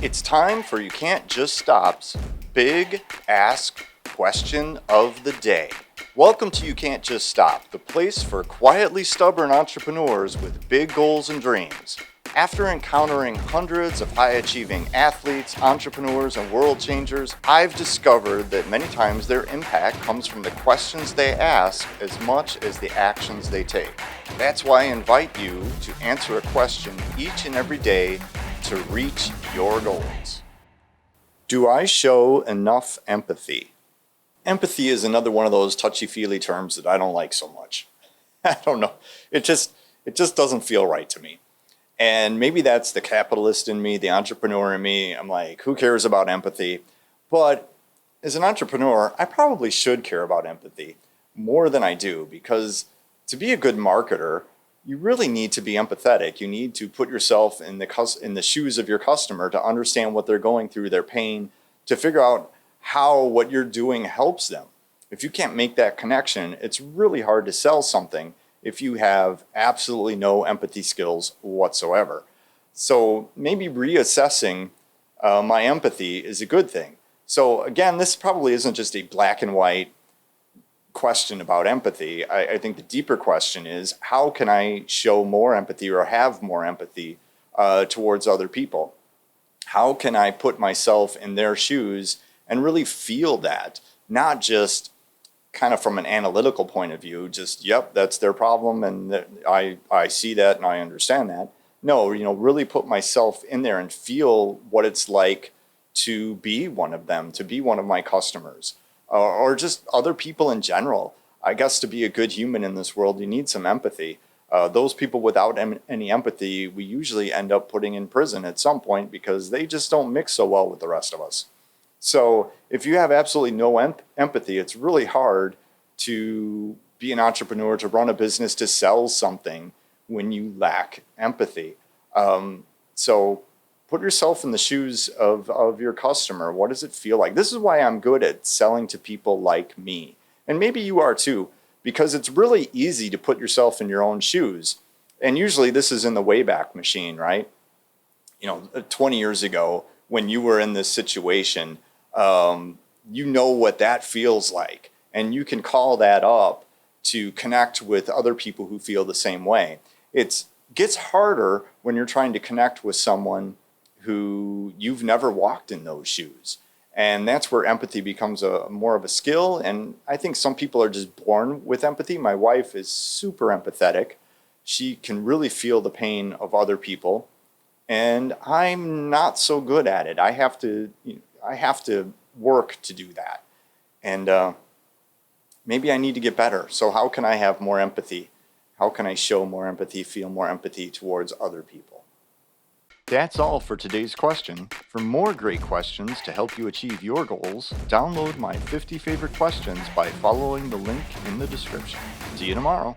It's time for You Can't Just Stop's Big Ask Question of the Day. Welcome to You Can't Just Stop, the place for quietly stubborn entrepreneurs with big goals and dreams. After encountering hundreds of high-achieving athletes, entrepreneurs, and world changers, I've discovered that many times their impact comes from the questions they ask as much as the actions they take. That's why I invite you to answer a question each and every day to reach your goals. Do I show enough empathy? Empathy is another one of those touchy-feely terms that I don't like so much. I don't know. It just doesn't feel right to me. And maybe that's the capitalist in me, the entrepreneur in me. I'm like, who cares about empathy? But as an entrepreneur, I probably should care about empathy more than I do, because to be a good marketer, you really need to be empathetic. You need to put yourself in the shoes of your customer to understand what they're going through, their pain, to figure out how what you're doing helps them. If you can't make that connection, it's really hard to sell something if you have absolutely no empathy skills whatsoever. So maybe reassessing my empathy is a good thing. So again, this probably isn't just a black and white question about empathy. I think the deeper question is, how can I show more empathy or have more empathy towards other people? How can I put myself in their shoes and really feel that, not just kind of from an analytical point of view, just, yep, that's their problem and I see that and I understand that. No, really put myself in there and feel what it's like to be one of them, to be one of my customers, or just other people in general. I guess to be a good human in this world, you need some empathy. Those people without any empathy, we usually end up putting in prison at some point because they just don't mix so well with the rest of us. So if you have absolutely no empathy, it's really hard to be an entrepreneur, to run a business, to sell something when you lack empathy. So put yourself in the shoes of your customer. What does it feel like? This is why I'm good at selling to people like me. And maybe you are too, because it's really easy to put yourself in your own shoes. And usually this is in the Wayback Machine, right? 20 years ago, when you were in this situation, you know what that feels like, and you can call that up to connect with other people who feel the same way. It gets harder when you're trying to connect with someone who you've never walked in those shoes, and that's where empathy becomes more of a skill. And I think some people are just born with empathy. My wife is super empathetic. She can really feel the pain of other people, and I'm not so good at it. I have to work to do that. And maybe I need to get better. So how can I have more empathy? How can I show more empathy, feel more empathy towards other people? That's all for today's question. For more great questions to help you achieve your goals, download my 50 favorite questions by following the link in the description. See you tomorrow.